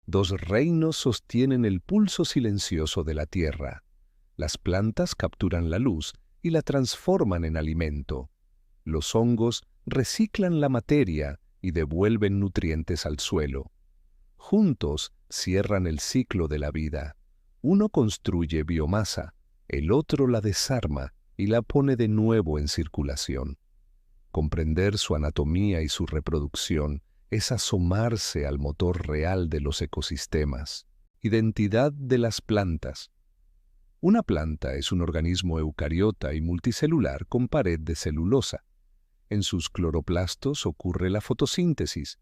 Dos reinos sostienen el pulso silencioso de la tierra. Las plantas capturan la luz y la transforman en alimento. Los hongos reciclan la materia y devuelven nutrientes al suelo. Juntos cierran el ciclo de la vida. Uno construye biomasa, el otro la desarma y la pone de nuevo en circulación. Comprender su anatomía y su reproducción es asomarse al motor real de los ecosistemas. Identidad de las plantas. Una planta es un organismo eucariota y multicelular con pared de celulosa. En sus cloroplastos ocurre la fotosíntesis,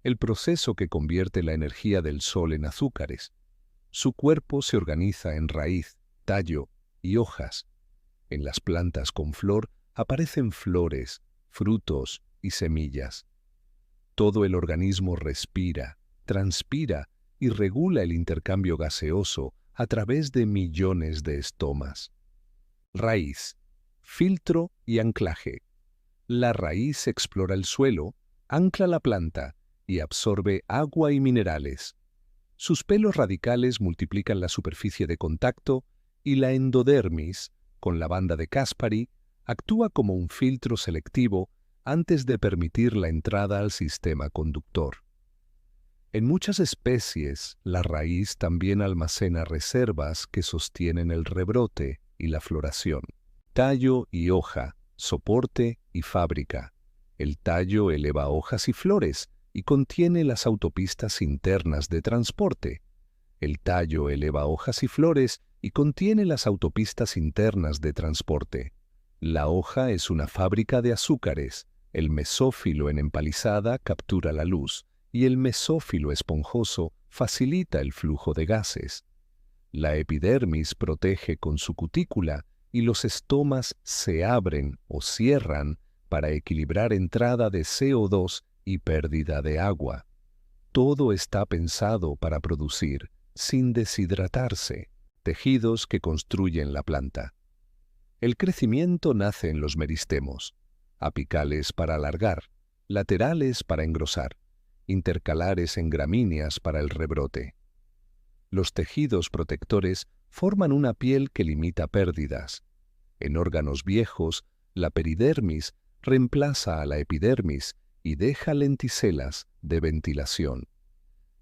el proceso que convierte la energía del sol en azúcares. Su cuerpo se organiza en raíz, tallo y hojas. En las plantas con flor aparecen flores, frutos y semillas. Todo el organismo respira, transpira y regula el intercambio gaseoso a través de millones de estomas. Raíz, filtro y anclaje. La raíz explora el suelo, ancla la planta y absorbe agua y minerales. Sus pelos radicales multiplican la superficie de contacto y la endodermis, con la banda de Caspary, actúa como un filtro selectivo antes de permitir la entrada al sistema conductor. En muchas especies, la raíz también almacena reservas que sostienen el rebrote y la floración. Tallo y hoja, soporte y fábrica. El tallo eleva hojas y flores y contiene las autopistas internas de transporte. El tallo eleva hojas y flores y contiene las autopistas internas de transporte. La hoja es una fábrica de azúcares. El mesófilo en empalizada captura la luz y el mesófilo esponjoso facilita el flujo de gases. La epidermis protege con su cutícula y los estomas se abren o cierran para equilibrar entrada de CO2 y pérdida de agua. Todo está pensado para producir, sin deshidratarse, tejidos que construyen la planta. El crecimiento nace en los meristemos, apicales para alargar, laterales para engrosar, intercalares en gramíneas para el rebrote. Los tejidos protectores forman una piel que limita pérdidas. En órganos viejos, la peridermis reemplaza a la epidermis y deja lenticelas de ventilación.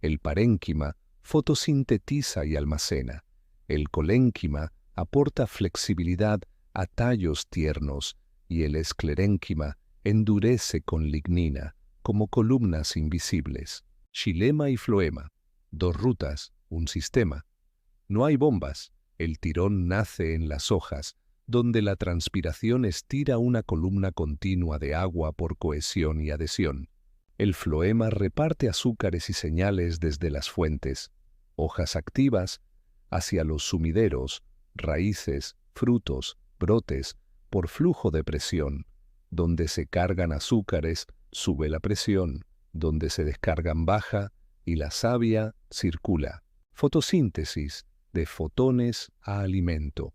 El parénquima fotosintetiza y almacena. El colénquima aporta flexibilidad a tallos tiernos y el esclerénquima endurece con lignina como columnas invisibles. Xilema y floema, dos rutas, un sistema. No hay bombas, el tirón nace en las hojas, donde la transpiración estira una columna continua de agua por cohesión y adhesión. El floema reparte azúcares y señales desde las fuentes, hojas activas, hacia los sumideros, raíces, frutos, brotes, por flujo de presión. Donde se cargan azúcares, sube la presión, donde se descargan baja y la savia circula. Fotosíntesis, de fotones a alimento.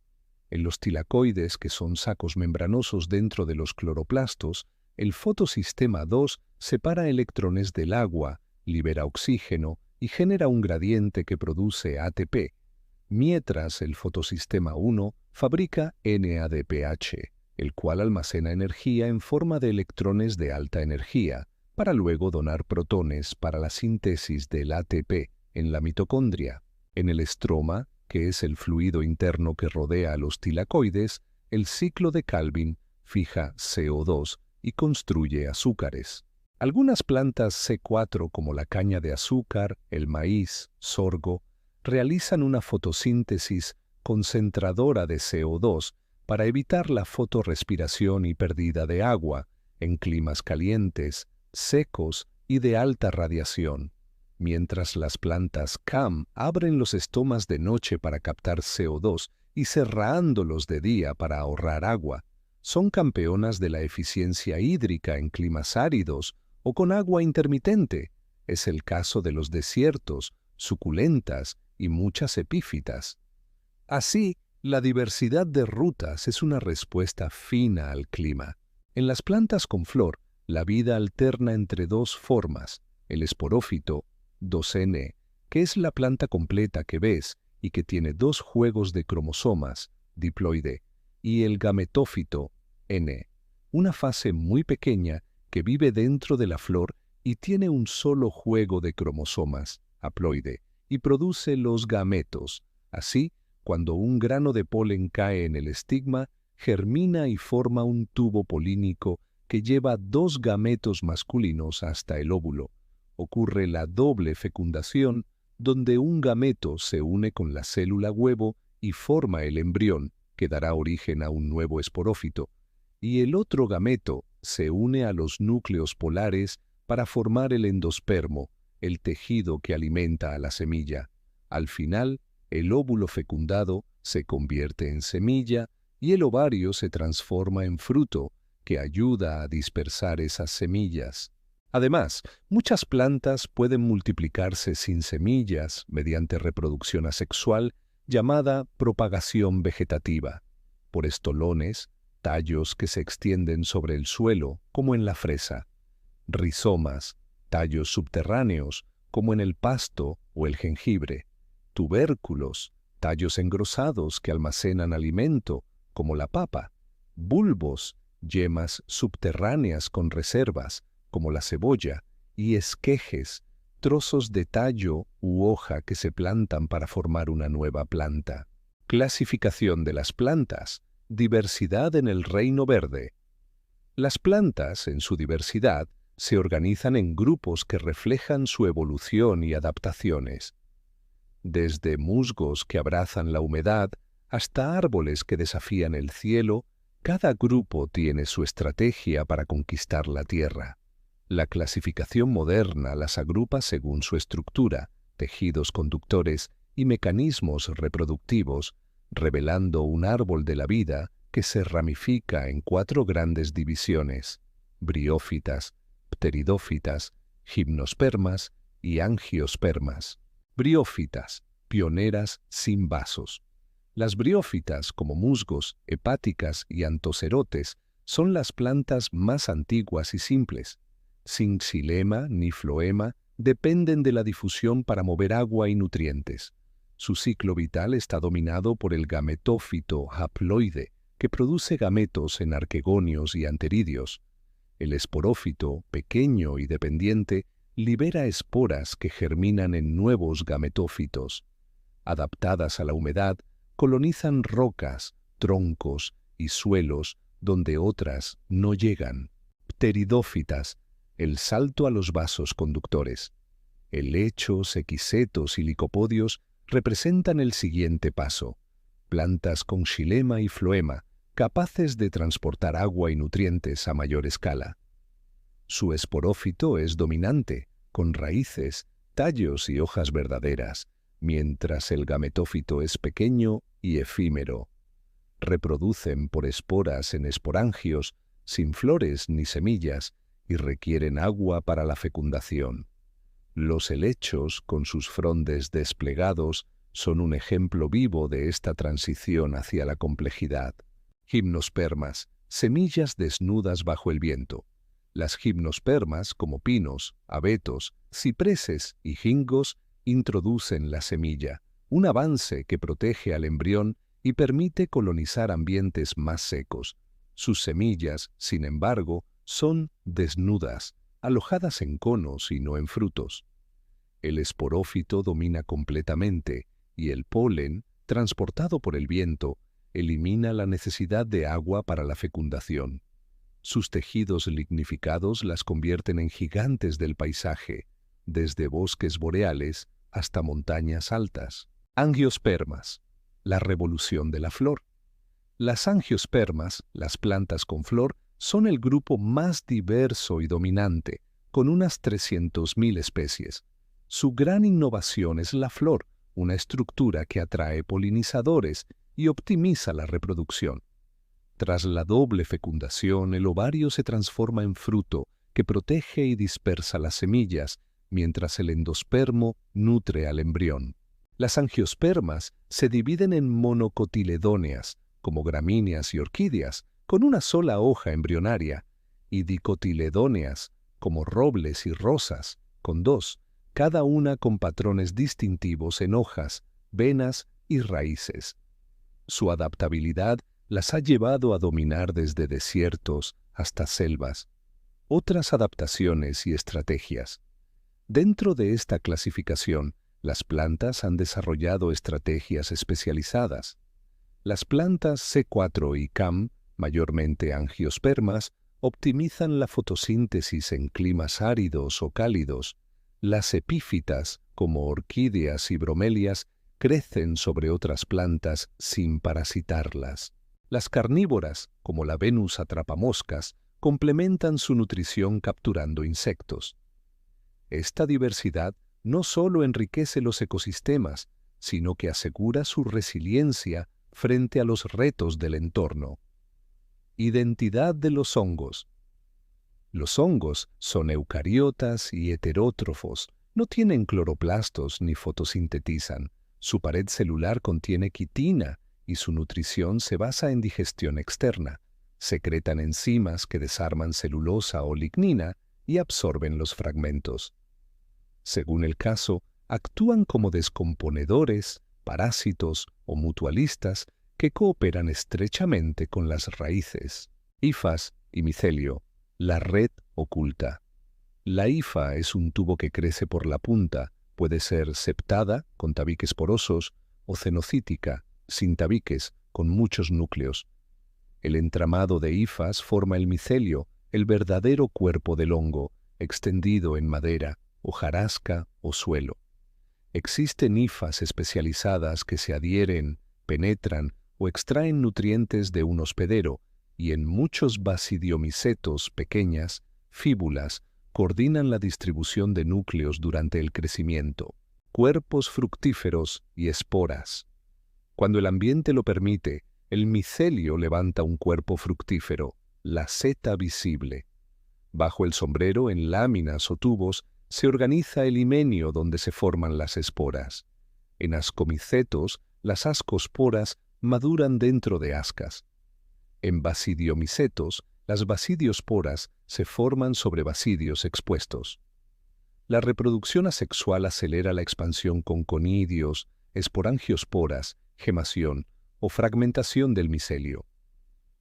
En los tilacoides, que son sacos membranosos dentro de los cloroplastos, el fotosistema 2 separa electrones del agua, libera oxígeno y genera un gradiente que produce ATP, mientras el fotosistema 1 fabrica NADPH, el cual almacena energía en forma de electrones de alta energía, para luego donar protones para la síntesis del ATP en la mitocondria. En el estroma, que es el fluido interno que rodea a los tilacoides, el ciclo de Calvin fija CO2 y construye azúcares. Algunas plantas C4 como la caña de azúcar, el maíz, sorgo, realizan una fotosíntesis concentradora de CO2 para evitar la fotorrespiración y pérdida de agua en climas calientes, secos y de alta radiación. Mientras las plantas CAM abren los estomas de noche para captar CO2 y cerrándolos de día para ahorrar agua, son campeonas de la eficiencia hídrica en climas áridos o con agua intermitente. Es el caso de los desiertos, suculentas y muchas epífitas. Así, la diversidad de rutas es una respuesta fina al clima. En las plantas con flor, la vida alterna entre dos formas, el esporófito, 2N, que es la planta completa que ves y que tiene 2 juegos de cromosomas, diploide, y el gametófito, N, una fase muy pequeña que vive dentro de la flor y tiene un solo juego de cromosomas, haploide, y produce los gametos. Así, cuando un grano de polen cae en el estigma, germina y forma un tubo polínico que lleva 2 gametos masculinos hasta el óvulo. Ocurre la doble fecundación, donde un gameto se une con la célula huevo y forma el embrión, que dará origen a un nuevo esporófito, y el otro gameto se une a los núcleos polares para formar el endospermo, el tejido que alimenta a la semilla. Al final, el óvulo fecundado se convierte en semilla y el ovario se transforma en fruto, que ayuda a dispersar esas semillas. Además, muchas plantas pueden multiplicarse sin semillas mediante reproducción asexual llamada propagación vegetativa, por estolones, tallos que se extienden sobre el suelo, como en la fresa, rizomas, tallos subterráneos, como en el pasto o el jengibre, tubérculos, tallos engrosados que almacenan alimento, como la papa, bulbos, yemas subterráneas con reservas, como la cebolla, y esquejes, trozos de tallo u hoja que se plantan para formar una nueva planta. Clasificación de las plantas. Diversidad en el reino verde. Las plantas, en su diversidad, se organizan en grupos que reflejan su evolución y adaptaciones. Desde musgos que abrazan la humedad hasta árboles que desafían el cielo, cada grupo tiene su estrategia para conquistar la tierra. La clasificación moderna las agrupa según su estructura, tejidos conductores y mecanismos reproductivos, revelando un árbol de la vida que se ramifica en 4 grandes divisiones: briófitas, pteridófitas, gimnospermas y angiospermas. Briófitas, pioneras sin vasos. Las briófitas, como musgos, hepáticas y antocerotes, son las plantas más antiguas y simples. Sin xilema ni floema, dependen de la difusión para mover agua y nutrientes. Su ciclo vital está dominado por el gametófito haploide, que produce gametos en arquegonios y anteridios. El esporófito, pequeño y dependiente, libera esporas que germinan en nuevos gametófitos. Adaptadas a la humedad, colonizan rocas, troncos y suelos donde otras no llegan. Pteridófitas, el salto a los vasos conductores. Helechos, equisetos y licopodios representan el siguiente paso: plantas con xilema y floema, capaces de transportar agua y nutrientes a mayor escala. Su esporófito es dominante, con raíces, tallos y hojas verdaderas, mientras el gametófito es pequeño y efímero. Reproducen por esporas en esporangios, sin flores ni semillas, y requieren agua para la fecundación. Los helechos, con sus frondes desplegados, son un ejemplo vivo de esta transición hacia la complejidad. Gimnospermas, semillas desnudas bajo el viento. Las gimnospermas, como pinos, abetos, cipreses y gingos, introducen la semilla, un avance que protege al embrión y permite colonizar ambientes más secos. Sus semillas, sin embargo, son desnudas, alojadas en conos y no en frutos. El esporófito domina completamente y el polen, transportado por el viento, elimina la necesidad de agua para la fecundación. Sus tejidos lignificados las convierten en gigantes del paisaje, desde bosques boreales hasta montañas altas. Angiospermas, la revolución de la flor. Las angiospermas, las plantas con flor, son el grupo más diverso y dominante, con unas 300.000 especies. Su gran innovación es la flor, una estructura que atrae polinizadores y optimiza la reproducción. Tras la doble fecundación, el ovario se transforma en fruto que protege y dispersa las semillas, mientras el endospermo nutre al embrión. Las angiospermas se dividen en monocotiledóneas, como gramíneas y orquídeas, con una sola hoja embrionaria, y dicotiledóneas, como robles y rosas, con 2, cada una con patrones distintivos en hojas, venas y raíces. Su adaptabilidad las ha llevado a dominar desde desiertos hasta selvas. Otras adaptaciones y estrategias. Dentro de esta clasificación, las plantas han desarrollado estrategias especializadas. Las plantas C4 y CAM, mayormente angiospermas, optimizan la fotosíntesis en climas áridos o cálidos. Las epífitas, como orquídeas y bromelias, crecen sobre otras plantas sin parasitarlas. Las carnívoras, como la Venus atrapamoscas, complementan su nutrición capturando insectos. Esta diversidad no solo enriquece los ecosistemas, sino que asegura su resiliencia frente a los retos del entorno. Identidad de los hongos. Los hongos son eucariotas y heterótrofos, no tienen cloroplastos ni fotosintetizan. Su pared celular contiene quitina y su nutrición se basa en digestión externa. Secretan enzimas que desarman celulosa o lignina y absorben los fragmentos. Según el caso, actúan como descomponedores, parásitos o mutualistas que cooperan estrechamente con las raíces. Hifas y micelio, la red oculta. La hifa es un tubo que crece por la punta, puede ser septada, con tabiques porosos, o cenocítica, sin tabiques, con muchos núcleos. El entramado de hifas forma el micelio, el verdadero cuerpo del hongo, extendido en madera, hojarasca o suelo. Existen hifas especializadas que se adhieren, penetran o extraen nutrientes de un hospedero, y en muchos basidiomicetos pequeñas, fíbulas, coordinan la distribución de núcleos durante el crecimiento. Cuerpos fructíferos y esporas. Cuando el ambiente lo permite, el micelio levanta un cuerpo fructífero, la seta visible. Bajo el sombrero, en láminas o tubos, se organiza el himenio donde se forman las esporas. En ascomicetos, las ascosporas maduran dentro de ascas. En basidiomicetos, las basidiosporas se forman sobre basidios expuestos. La reproducción asexual acelera la expansión con conidios, esporangiosporas, gemación o fragmentación del micelio.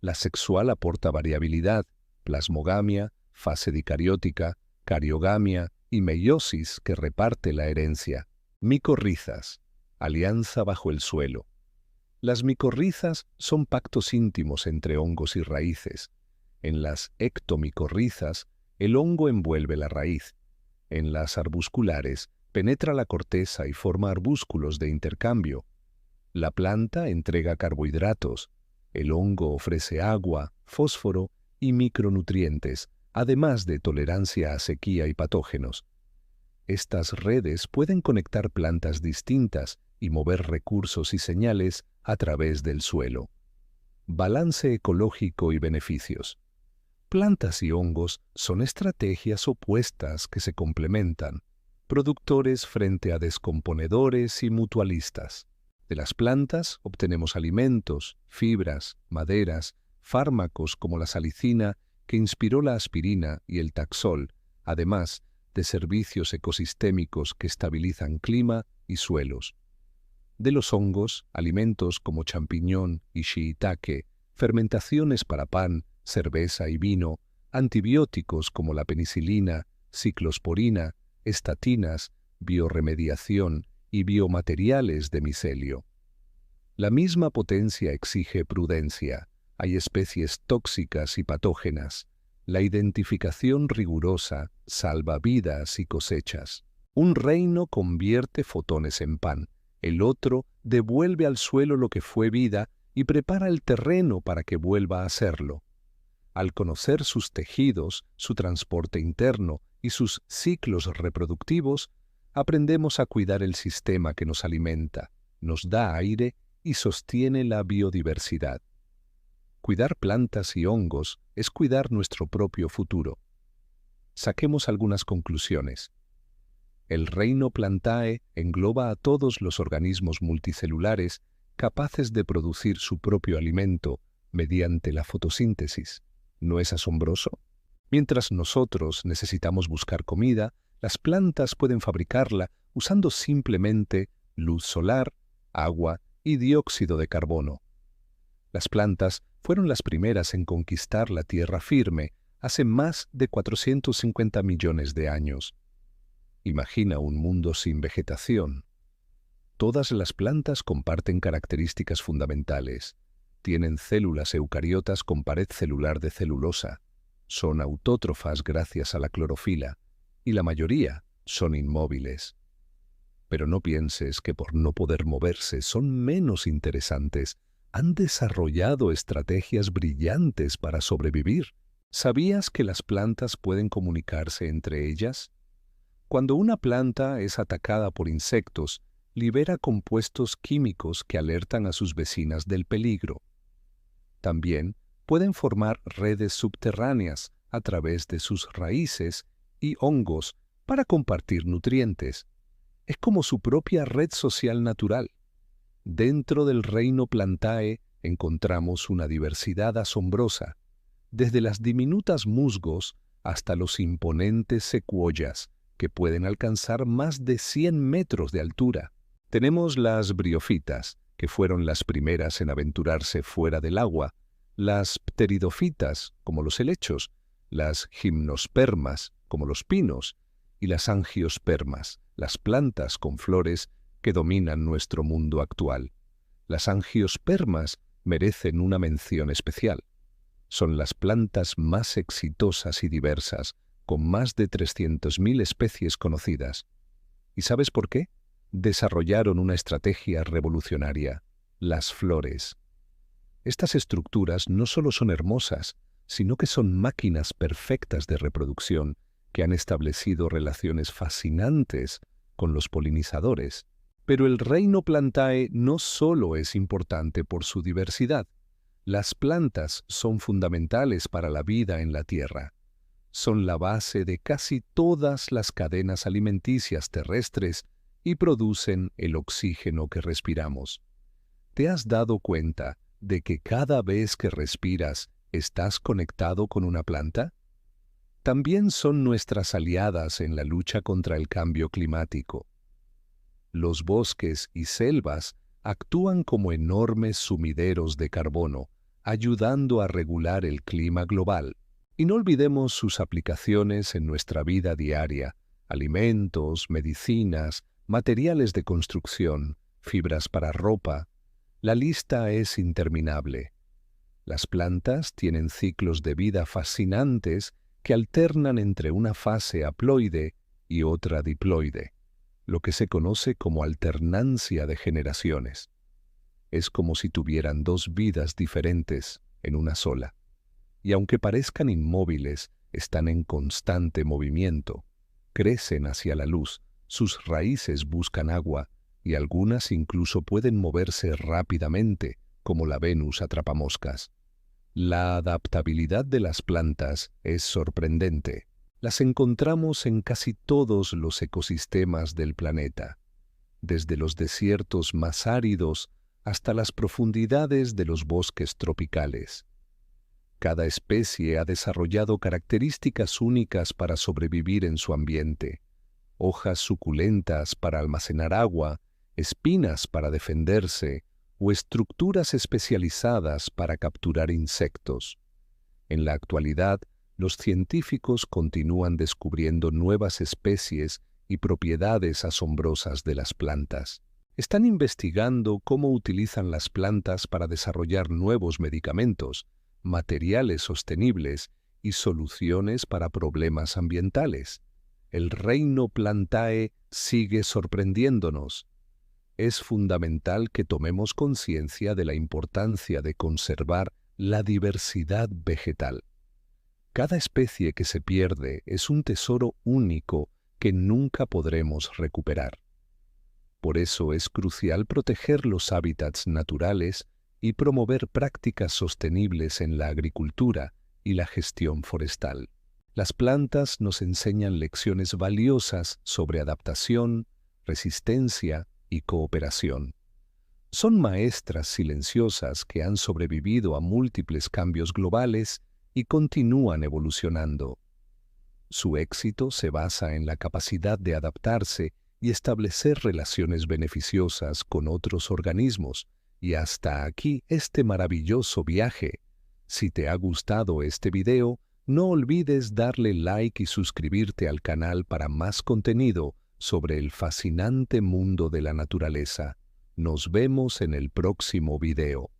La sexual aporta variabilidad, plasmogamia, fase dicariótica, cariogamia y meiosis que reparte la herencia. Micorrizas, alianza bajo el suelo. Las micorrizas son pactos íntimos entre hongos y raíces. En las ectomicorrizas, el hongo envuelve la raíz. En las arbusculares, penetra la corteza y forma arbúsculos de intercambio. La planta entrega carbohidratos. El hongo ofrece agua, fósforo y micronutrientes, además de tolerancia a sequía y patógenos. Estas redes pueden conectar plantas distintas y mover recursos y señales a través del suelo. Balance ecológico y beneficios. Plantas y hongos son estrategias opuestas que se complementan, productores frente a descomponedores y mutualistas. De las plantas obtenemos alimentos, fibras, maderas, fármacos como la salicina, que inspiró la aspirina y el taxol, además de servicios ecosistémicos que estabilizan clima y suelos. De los hongos, alimentos como champiñón y shiitake, fermentaciones para pan, cerveza y vino, antibióticos como la penicilina, ciclosporina, estatinas, bioremediación y biomateriales de micelio. La misma potencia exige prudencia. Hay especies tóxicas y patógenas. La identificación rigurosa salva vidas y cosechas. Un reino convierte fotones en pan. El otro devuelve al suelo lo que fue vida y prepara el terreno para que vuelva a serlo. Al conocer sus tejidos, su transporte interno y sus ciclos reproductivos, aprendemos a cuidar el sistema que nos alimenta, nos da aire y sostiene la biodiversidad. Cuidar plantas y hongos es cuidar nuestro propio futuro. Saquemos algunas conclusiones. El reino Plantae engloba a todos los organismos multicelulares capaces de producir su propio alimento mediante la fotosíntesis. ¿No es asombroso? Mientras nosotros necesitamos buscar comida, Las plantas pueden fabricarla usando simplemente luz solar, agua y dióxido de carbono. Las plantas fueron las primeras en conquistar la tierra firme hace más de 450 millones de años. Imagina un mundo sin vegetación. Todas las plantas comparten características fundamentales. Tienen células eucariotas con pared celular de celulosa. Son autótrofas gracias a la clorofila, y la mayoría son inmóviles. Pero no pienses que por no poder moverse son menos interesantes. Han desarrollado estrategias brillantes para sobrevivir. ¿Sabías que las plantas pueden comunicarse entre ellas? Cuando una planta es atacada por insectos, libera compuestos químicos que alertan a sus vecinas del peligro. También pueden formar redes subterráneas a través de sus raíces y hongos para compartir nutrientes. Es como su propia red social natural. Dentro del reino Plantae encontramos una diversidad asombrosa, desde las diminutas musgos hasta los imponentes secuoyas, que pueden alcanzar más de 100 metros de altura. Tenemos las briófitas, que fueron las primeras en aventurarse fuera del agua, las pteridofitas, como los helechos, las gimnospermas, como los pinos, y las angiospermas, las plantas con flores que dominan nuestro mundo actual. Las angiospermas merecen una mención especial. Son las plantas más exitosas y diversas, con más de 300.000 especies conocidas. ¿Y sabes por qué? Desarrollaron una estrategia revolucionaria: las flores. Estas estructuras no solo son hermosas, sino que son máquinas perfectas de reproducción que han establecido relaciones fascinantes con los polinizadores. Pero el reino Plantae no solo es importante por su diversidad. Las plantas son fundamentales para la vida en la Tierra. Son la base de casi todas las cadenas alimenticias terrestres y producen el oxígeno que respiramos. ¿Te has dado cuenta de que cada vez que respiras estás conectado con una planta? También son nuestras aliadas en la lucha contra el cambio climático. Los bosques y selvas actúan como enormes sumideros de carbono, ayudando a regular el clima global. Y no olvidemos sus aplicaciones en nuestra vida diaria: alimentos, medicinas, materiales de construcción, fibras para ropa. La lista es interminable. Las plantas tienen ciclos de vida fascinantes que alternan entre una fase haploide y otra diploide, lo que se conoce como alternancia de generaciones. Es como si tuvieran dos vidas diferentes en una sola. Y aunque parezcan inmóviles, están en constante movimiento. Crecen hacia la luz, sus raíces buscan agua, y algunas incluso pueden moverse rápidamente, como la Venus atrapamoscas. La adaptabilidad de las plantas es sorprendente. Las encontramos en casi todos los ecosistemas del planeta, desde los desiertos más áridos hasta las profundidades de los bosques tropicales. Cada especie ha desarrollado características únicas para sobrevivir en su ambiente: hojas suculentas para almacenar agua, espinas para defenderse o estructuras especializadas para capturar insectos. En la actualidad, los científicos continúan descubriendo nuevas especies y propiedades asombrosas de las plantas. Están investigando cómo utilizan las plantas para desarrollar nuevos medicamentos, materiales sostenibles y soluciones para problemas ambientales. El reino Plantae sigue sorprendiéndonos. Es fundamental que tomemos conciencia de la importancia de conservar la diversidad vegetal. Cada especie que se pierde es un tesoro único que nunca podremos recuperar. Por eso es crucial proteger los hábitats naturales y promover prácticas sostenibles en la agricultura y la gestión forestal. Las plantas nos enseñan lecciones valiosas sobre adaptación, resistencia y cooperación. Son maestras silenciosas que han sobrevivido a múltiples cambios globales y continúan evolucionando. Su éxito se basa en la capacidad de adaptarse y establecer relaciones beneficiosas con otros organismos. Y hasta aquí este maravilloso viaje. Si te ha gustado este video, no olvides darle like y suscribirte al canal para más contenido sobre el fascinante mundo de la naturaleza. Nos vemos en el próximo video.